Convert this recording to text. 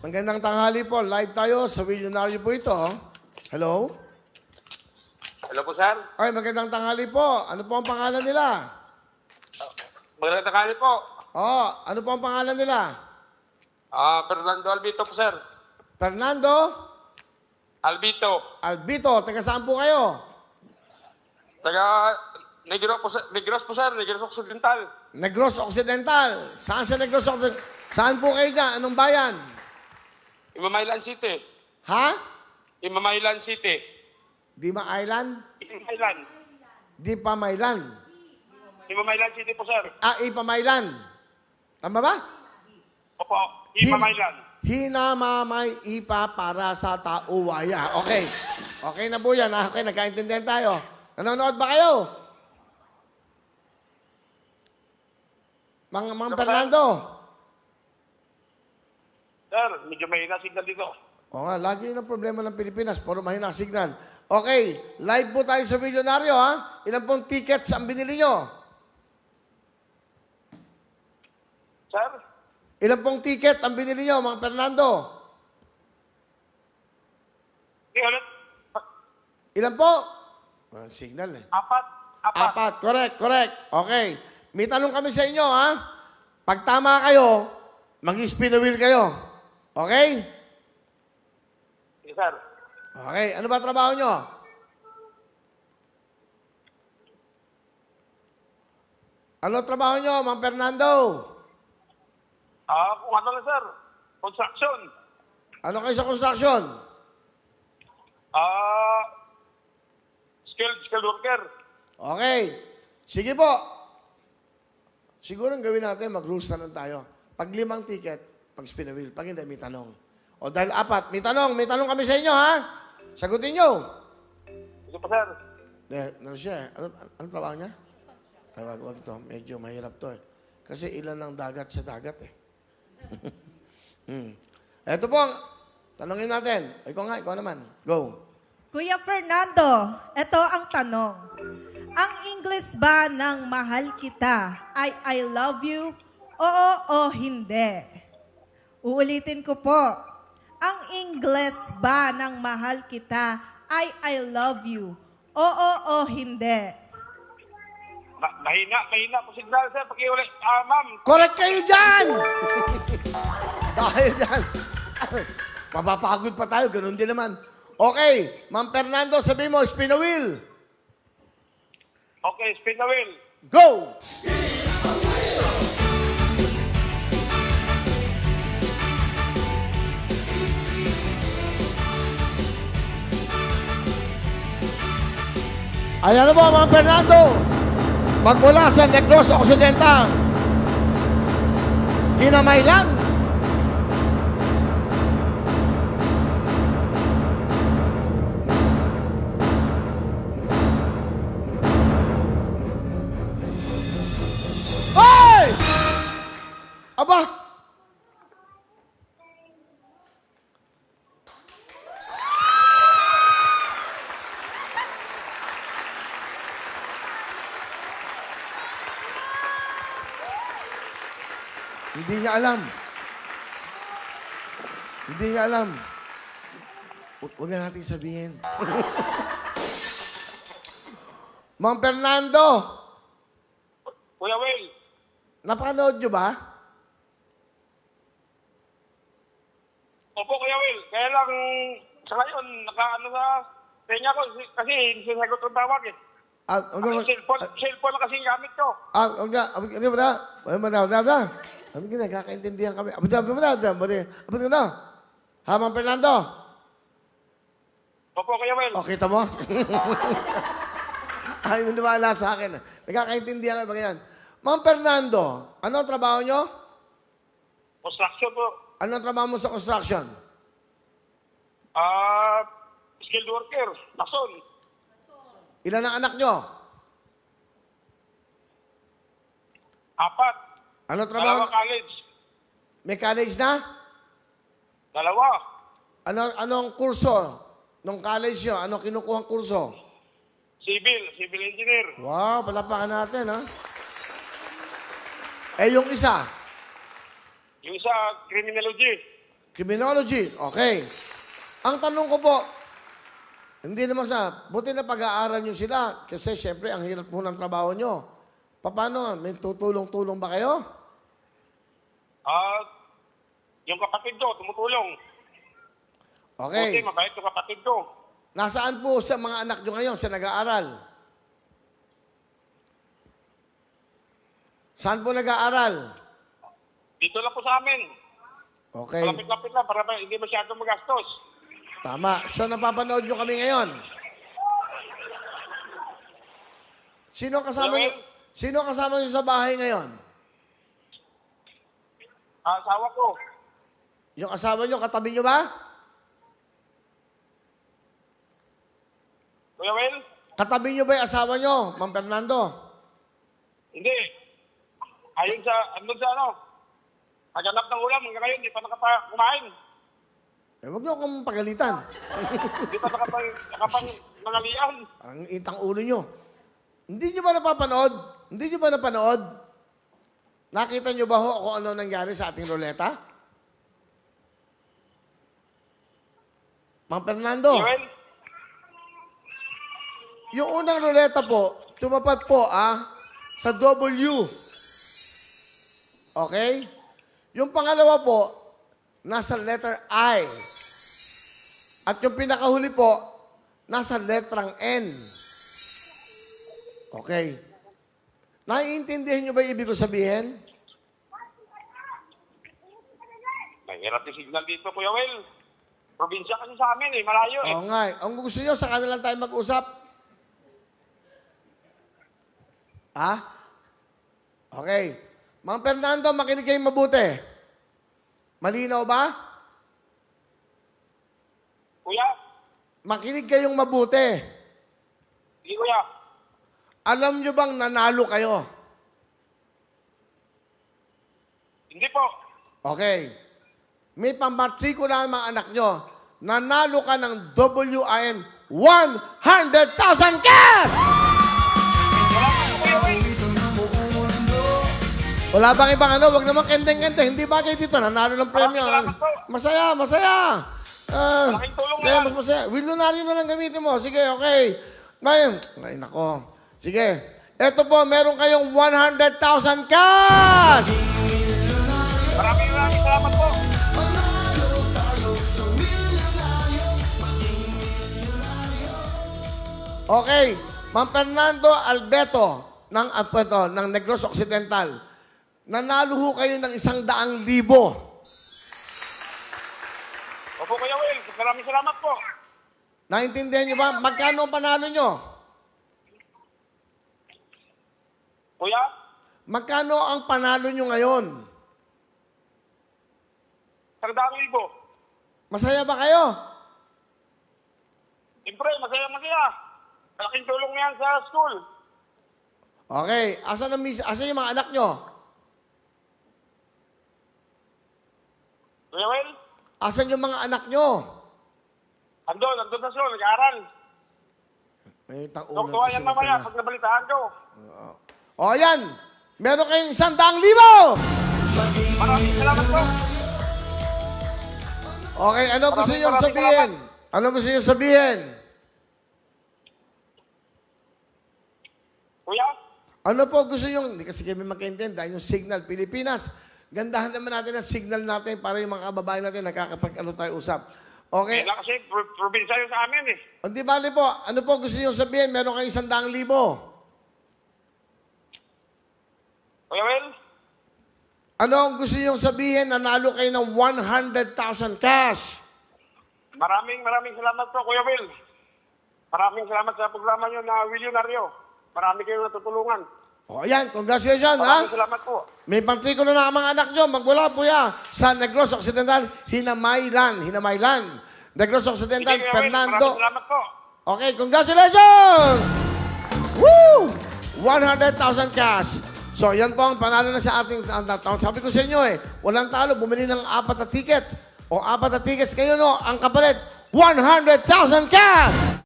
Magandang tanghali po. Live tayo sa Visionary po ito. Hello? Hello po, sir. Ay, magandang tanghali po. Ano po ang pangalan nila? Magandang tanghali po. Ano po ang pangalan nila? Fernando Albito po, sir. Fernando Albito. Albito. Taga saan po kayo? Taga Negros po, sir. Negros Occidental. Negros Occidental. Saan sa Negros Occidental? Saan po kayo dyan? Anong bayan? Imamaylan City. Ha? Imamaylan City. Dima Island? Imamaylan. Di Pamaylan. Imamaylan City po, sir. Ipamaylan. Tama ba? Opo, Imamaylan. Hinamamay ipa para sa tauwaya. Okay. Okay na po yan. Okay, nagkaintindihan tayo. Nanonood ba kayo? Mang Fernando. Sir, medyo mahina signal dito. O nga, lagi yun ang problema ng Pilipinas. Puro mahina ang signal. Okay, live po tayo sa Visionaryo, ha? Ilan pong tickets ang binili nyo? Sir? Ilan pong ticket ang binili nyo, Mang Fernando? Ulit. Ilan po? Signal eh. Apat. Correct. Okay. May tanong kami sa inyo, ha? Pag tama kayo, mag-spin the wheel kayo. Okay? Yes, sir. Okay. Ano ba trabaho nyo? Ano trabaho nyo, Mang Fernando? Kung ano lang, sir. Construction. Ano kayo sa construction? Skilled worker. Okay. Sige po. Siguro ang gawin natin, mag-rules na lang tayo. Pag 5 ticket, pag spin the wheel. Pag hindi, may tanong. O dahil 4, may tanong kami sa inyo, ha? Sagutin nyo. Sige po, sir. Ano siya eh? Ano trabaho niya? Ay, wag to. Medyo mahirap to eh. Kasi ilan ang dagat sa dagat eh. Ito po ang tanongin natin. Ikaw naman. Go. Kuya Fernando, ito ang tanong. Ang English ba ng mahal kita ay I love you? Oo o hindi? Uulitin ko po. Ang English ba ng mahal kita ay I love you? Oo o hindi? Mahina po signal, sir. Pakiulit. Ma'am. Correct kayo dyan! Dahil dyan. Mapapagod pa tayo. Ganun din naman. Okay. Ma'am Fernando, sabi mo, spin the wheel. Okay, spin the wheel. Go! Ayan na po, Ma'am Fernando. Magmula sa Negros Occidental. Hinamaylan. Hoy! Aba! Hindi niya alam. Hindi niya alam. Huwag na natin sabihin. Ma'am Fernando, Kuya Will. napanood niyo ba? Opo, Kuya Will. Kaya lang, sa ngayon, nakaano sa kanya ko kasi hindi sagot ng tawag eh. Cellphone lang kasi yung gamit ko. Hindi mo na. Ano gina, kakaintindihan kami. Abot na. Ha, Ma'am Fernando? Opo, Kuya Will. O, kita mo? Ay, maniwala sa akin. Nagkakaintindihan kami ganyan. Ma'am Fernando, ano ang trabaho nyo? Construction po. Ano ang trabaho mo sa construction? Skilled worker. Mason. Ilan ang anak nyo? 4. Ano trabaho? Dalawa college. May college na? 2. Anong kurso? Nung college nyo, ano kinukuha ang kurso? Civil engineer. Wow, palapakan natin, ha? Eh, yung isa? Yung isa, criminology. Criminology. Okay. Ang tanong ko po, hindi naman buti na pag-aaral nyo sila kasi syempre ang hirap mo ng trabaho nyo. Paano? May tutulong-tulong ba kayo? Yung kapatid ko, tumutulong. Okay. Buti, mabait yung kapatid ko. Nasaan po sa mga anak nyo ngayon sa nag-aaral? Saan po nag-aaral? Dito lang po sa amin. Okay. Malapit-lapit lang para hindi masyadong magastos. Tama. So, napapanood nyo kami ngayon. Sino kasama nyo? Sino kasama nyo sa bahay ngayon? Asawa ko. Yung asawa nyo, katabi nyo ba? Kuya Will? Katabi nyo ba yung asawa nyo, Ma'am Fernando? Hindi. Ayun andun sa naghanap ng ulam. Hanggang ngayon, hindi pa kumain. Huwag nyo akong pagalitan. Hindi pa nakapangalian. Ang itang ulo nyo. Hindi nyo ba napapanood? Hindi nyo ba napanood? Nakita nyo ba ho kung ano nangyari sa ating ruleta? Ma'am Fernando, Kuya Will? yung unang ruleta po, tumapat po sa W. Okay? Yung pangalawa po, nasa letter I. At yung pinakahuli po, nasa letrang N. Okay. Naiintindihan nyo ba yung ibig ko sabihin? Mahirap yung signal dito, Kuya Will. Probinsya kasi sa amin malayo Oo nga. Ang gusto nyo, saka na lang tayo mag-usap. Okay. Ma'am Fernando, makinig kayong mabuti. Malinaw ba? Kuya? Makinig kayong mabuti. Hindi, Kuya. Alam nyo bang nanalo kayo? Hindi po. Okay. May pamatrikula ang mga anak nyo. Nanalo ka ng WIN 100,000 cash! Wala bang ibang Huwag naman kendeng-kendeng. Hindi bagay dito. Nanalo ng premyo. Salamat po. Masaya, masaya. Malaking tulong na yan. Mas masaya. Willonaryo na lang gamitin mo. Sige, okay. Ngayon, ay nako. Sige. Ito po, meron kayong 100,000 cash! Maraming salamat po. Okay. Ma'am Fernando Alberto ng Negros Occidental. Nanalo ho kayo ng 100,000. Opo, Kuya Will. Maraming salamat po. Naintindihan nyo ba? Magkano ang panalo nyo? Kuya? Magkano ang panalo nyo ngayon? 100,000. Masaya ba kayo? Siyempre, masaya-masaya. Malaking tulong yan sa school. Okay. Asan yung mga anak nyo? Kuya Will? Asan yung mga anak nyo? Andun sa school. Nag-aaral. Ay, Doktuwa yan mamaya pag nabalitaan ko. O, yan. Meron kayong 100,000! Maraming salamat po. Okay, ano gusto Maraming nyo sabihin? Ano gusto nyo sabihin? Kuya? Ano po gusto nyo? Hindi kasi kami magkaintend dahil yung signal. Pilipinas, gandahan naman natin ang signal natin para yung mga kababayan natin nakakapag-ano tayo usap. Okay? Kailan kasi probinsya yun sa amin Hindi bali po. Ano po gusto nyo sabihin? Meron kayong 100,000. Kuya Will? Ano ang gusto nyo sabihin? Nanalo kayo ng 100,000 cash. Maraming salamat po, Kuya Will. Maraming salamat sa programa nyo na Willonaryo. Marami kayong natutulungan. O, ayan. Congratulations, Maraming salamat po. May pantriko na ang mga anak nyo. Magmula po yan sa Negros Occidental, Hinamaylan. Negros Occidental, Sige, Kuya Will. Fernando. Maraming salamat po. Okay, congratulations! Woo! 100,000 cash. So, yan po ang panalo na sa ating taon. Sabi ko sa inyo walang talo. Bumili ng 4 na tickets. O 4 na tickets kayo, no? Ang kapalit, 100,000 cash!